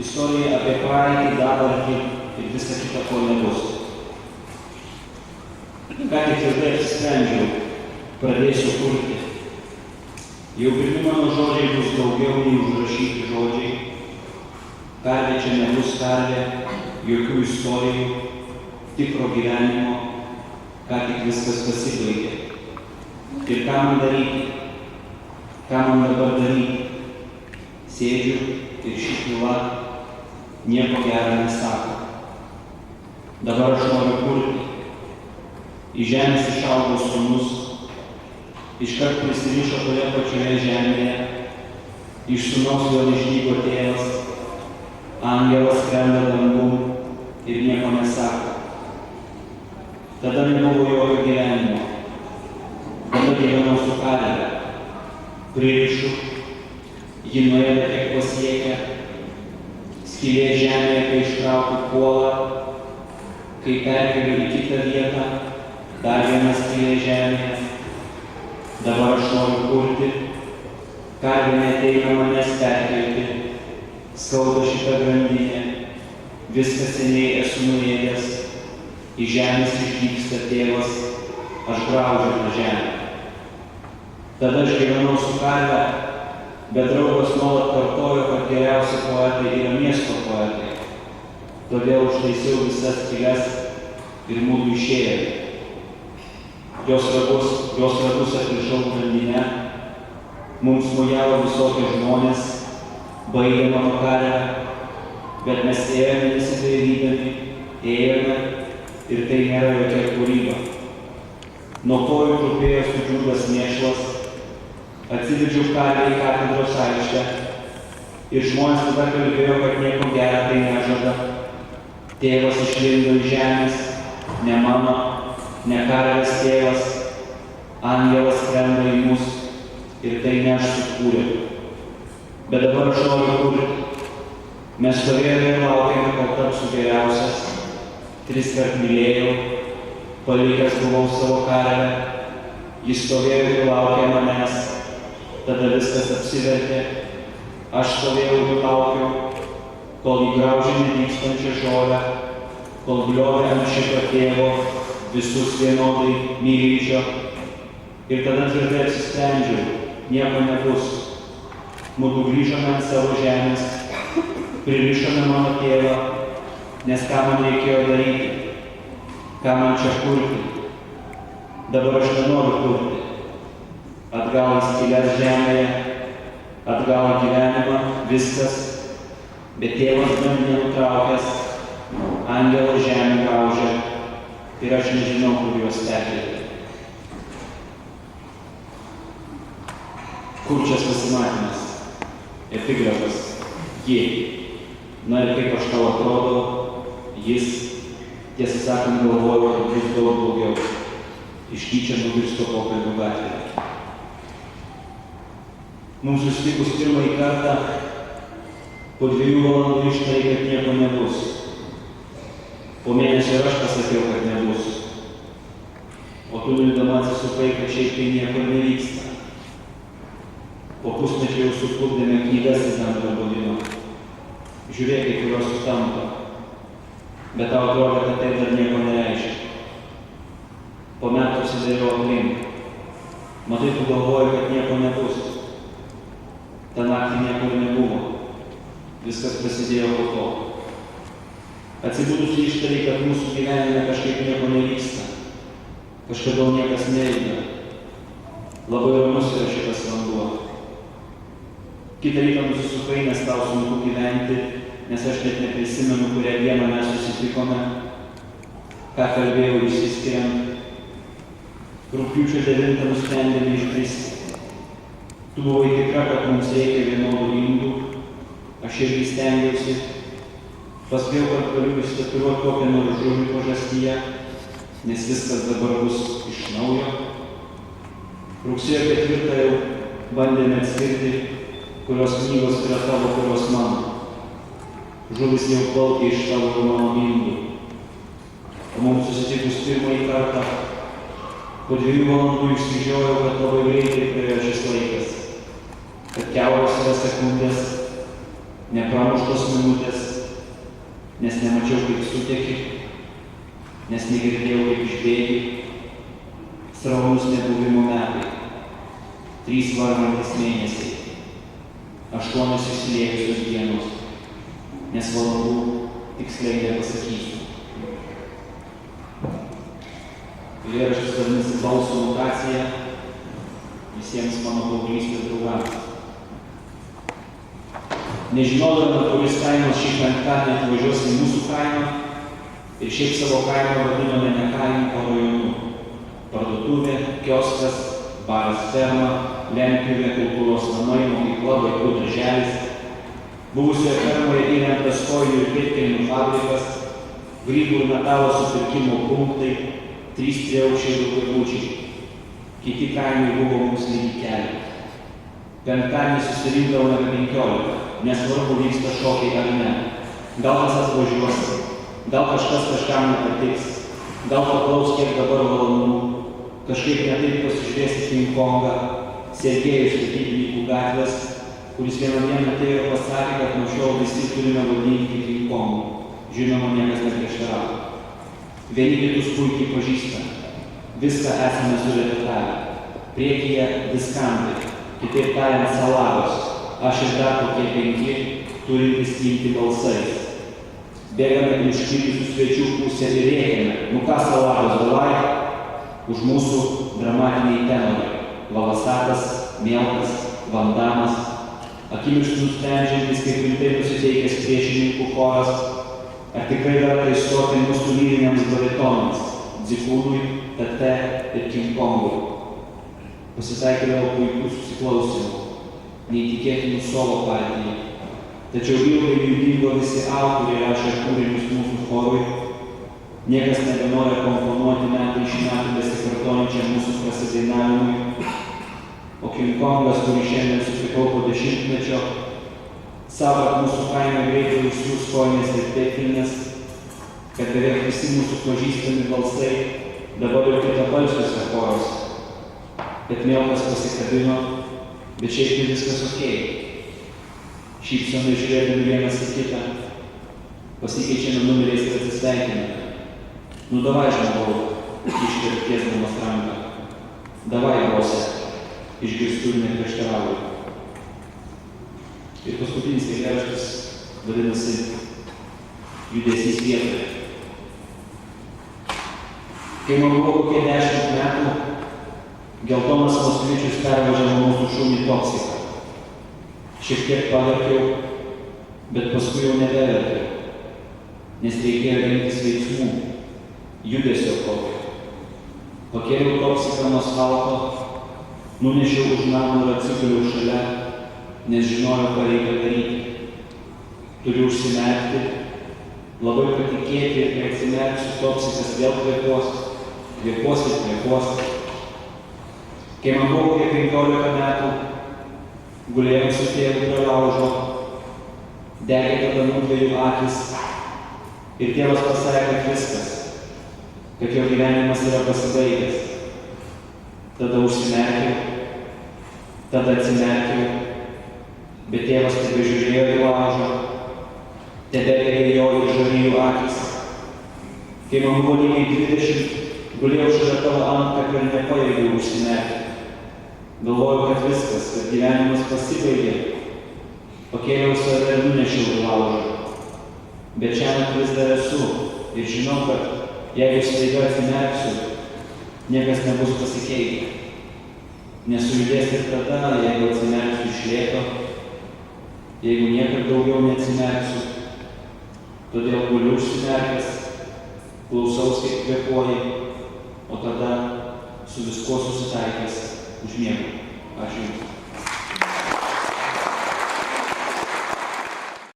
Istorija apie praeitį, dabartį ir visą kitą, ko nebus. Ką tik tvirtai apsisprendžiau, pradėsiu kurti. Jau pirmi mano žodžiai bus daugiau nei užrašyti žodžiai. Karvė čia nebus karvė, jokių istorijų, tikro gyvenimo, ką tik viskas pasibaigė. Ir ką man daryti? Ką man dabar daryti? Sėdžiu ir ši tyla nieko gero nesako. Dabar aš noriu kurti. Į žemės išaugo sūnus, iškart prisirišo toje pačioje žemėje, iš sūnaus jo neišdygo tėvas, angelas skrenda dangum ir nieko nesako. Tada nebuvo jokio gyvenimo, tada gyvenau su karve, pririšu, ji nuėda tiek pasiekia, skylė žemėje, kai ištraukiu kuolą, kai perkeliu į kitą vietą, dar vienas skylė žemėje. Dabar aš noriu kurti, karvė neateina manęs perkelti, skauda šitą grandinę, viską seniai esu nuėdęs, į žemės išdygsta tėvas, aš graužiu tą žemę. Tada aš gyvenau su karve, bet draugas nuolat kartojo, kad geriausi poetai yra miesto poetai. Todėl užtaisiau visas skyles ir mudu išėjome. Jos ragus atrišau grandinę, mums mojavo visokie žmonės, baigė mano karvę, bet mes ėjome nesidairydami, ėjome ir tai nėra jokia kūryba. Nuo kojų trupėjo sudžiūvęs mėšlas, atsivedžiau karvę į katedros aikštę ir žmonės tada kalbėjo, kad nieko gero tai nežada. Tėvas išlindo iš žemės, ne mano, ne karvės tėvas, angelas skrenda į mus ir tai ne aš sukūriau. Bet dabar aš noriu kurti. Mes stovėjome ir laukėme, kol tapsiu geriausias. 3 kart mylėjau, palikęs buvau savo karvę. Jis stovėjo ir laukė manęs, tada viskas apsivertė. Aš stovėjau ir laukiau, kol įgraužė nedygstančią žolę, kol bliovė ant šito tėvo, visus vienodai mylinčio. Ir tada tvirtai apsisprendžiau, nieko nebus. Mudu grįžome ant savo žemės, pririšome mano tėvą, nes ką man reikėjo daryti, ką man čia kurti. Dabar aš nenoriu kurti. Atgal į skyles žemėje, atgal į gyvenimą, viskas, bet tėvas grandinę nutraukęs, angelo žemę graužė. Ir aš nežinau, kur juos perkelti. Kurčias pasimatymas, epigrafas, ji. Na ir kaip aš tau atrodau, jis, tiesą sakant, galvojo, kad bus daug blogiau. Iš tyčia nugirsto pokalbių gatvėje. Mums susitikus pirmąjį kartą, po 2 valandų ištarė, kad nieko nebus. Po mėnesio ir aš pasakiau, kad nebus. O tu nuėdama atsisukai, kad šiaip tai nieko nevyksta. Po pusmečio jau sukurdėme knygas į bendrą buvimą. Žiūrėk, kai kurios sutampa. Bet tau atrodo, kad tai dar nieko nereiškia. Po metų apsidairiau aplink. Matai, tu galvoji, kad nieko nebus. Ta naktį nieko nebuvo. Viskas prasidėjo po to. Atsibudusi ištarė, kad mūsų gyvenime kažkaip nieko nevyksta. Kažkodėl niekas neįda. Labai ramus yra šitas vanduo. Kitą rytą nusisukai, nes tau sunku gyventi, nes aš net neprisimenu, kurią dieną mes susitikome, ką kalbėjau išsiskiriant. Rugpjūčio 9 nusprendėme išbristi. Tu buvai tikra, kad mums reikia vienodų indų. Aš irgi stengiausi. Paspėjau, kad galiu įstaturuoti kokią nors žuvį pažastyje, nes viskas dabar bus iš naujo. Rugsėjo 4 jau bandėme atskirti, kurios knygos yra tavo, kurios mano. Žuvis jau plaukė iš tavo ir mano indų. O mums susitikus pirmąjį kartą, po 2 valandų išsižiojau, kad labai greitai praėjo šis laikas, kad kiauros yra sekundės, nepramuštos minutės, nes nemačiau, kaip suteki, nes negirdėjau, kaip išbėgi, sraunus nebuvimo metai, 3 vargantys mėnesiai, 8 išsiliejusios dienos, nes valandų tiksliai nepasakysiu. Eilėraštis vadinasi balso mutacija visiems mano paauglystės draugams. Nežinodama, kuris kaimas šį penktadienį atvažiuos į mūsų kaimą ir šiaip savo kaimą vadinome ne kaimu, o rajonu. Parduotuvė, kioskas, baras ferma, lentpjūvė, kultūros namai, mokykla, vaikų darželis. Buvusioje fermoje įrengtas kojinių ir pėdkelnių fabrikas, grybų ir metalo supirkimo punktai, 3 triaukščiai daugiabučiai. Kiti kaimai buvo mums lygiai keli. Penktadienį susirinkdavome apie 15, nesvarbu vyksta šokiai ar ne. Gal kas atvažiuos, gal kažkas kažkam nepatiks, gal paklaus kiek dabar valandų, kažkaip netaip pasižiūrės į King Kongą, Sergėjų statybininkų gatvės, kuris vieną dieną atėjo ir pasakė, kad nuo šiol visi turime vadinti King Kongu. Žinoma, niekas neprieštaravo. Vieni kitus puikiai pažįstame. Viską esame surepetavę. Priekyje diskantai, kitaip tariant salagos, aš ir dar kokie 5, turintys imti balsais. Bėgame iš kitų svečių pusę ir rėkėme, nu ką salagos davai, už mūsų dramatiniai tenorai. Lavasakas, Mielkas, Vandamas, akimirksniu nusprendžiantis, kaip rimtai nusiteikęs priešininkų choras, ar tikrai verta įstoti mūsų lyriniams baritonams, Dzikūnui, Tate ir King Kongui. Pasitaikydavo puikių susiklausimų, neįtikėtinų solo partijai. Tačiau ilgainiui dingo visi autoriai rašę kūrinius mūsų chorui. Niekas nebenori komponuoti metai iš metų besikartojančiam mūsų prasidainavimui. O King Kongas, kurį šiandien susitikau po 10-mečio, savo, kad mūsų kaime greitai užsiūs kojines ir pėdkelnes, kad beveik visi mūsų pažįstami balsai dabar jau kitabalsiuose choruose. Bet Mielkas pasikabino, bet šiaip tai viskas okei. Šypsomai žiūrėdami vienas į kitą, pasikeičiame numeriais ir atsisveikiname. Nu davai, žmogau, iškart tiesdamas ranką. Davai, bose, išgirstu ir neprieštarauju. Ir paskutinis eilėraštis vadinasi Judesys vietoje. Kai man buvo kokie 10 metų, geltonas moskvičius pervažiavo mūsų šunį Toksiką. Šiek tiek paverkiau, bet paskui jau nebeverkiau, nes reikėjo imtis veiksmų, judesio kokio. Pakėliau Toksiką nuo asfalto, nunešiau už namą ir atsikaliau šalia, nes žinojau, ką reikia daryti. Turiu užsimerkti, labai patikėti ir kai atsimerksiu, Toksikas vėl kvėpuos ir kvėpuos. Kai man buvo kokie 15 metų, gulėjau su tėvu prie laužo, degė tada mudviejų akys ir tėvas pasakė, kad viskas, kad jo gyvenimas yra pasibaigęs. Tada užsimerkiau, tada atsimerkiau, bet tėvas tebežiūrėjo į laužą, tebedegė jo ir žarijų akys. Kai man buvo lygiai 20, gulėjau šalia tavo antkaklio ir nepajėgiau užsimerkti. Galvojau, kad viskas, kad gyvenimas pasibaigė. Pakėliau save ir nunešiau į laužą. Bet šiandien vis dar esu ir žinau, kad jeigu staiga atsimerksiu, niekas nebus pasikeitę. Nesujudės ir tada, jeigu atsimerksiu iš lėto, jeigu niekad daugiau neatsimerksiu. Todėl guliu užsimerkęs, klausaus, kaip kvėpuoji, o tada su viskuo susitaikęs užmiegu. Ačiū Jums.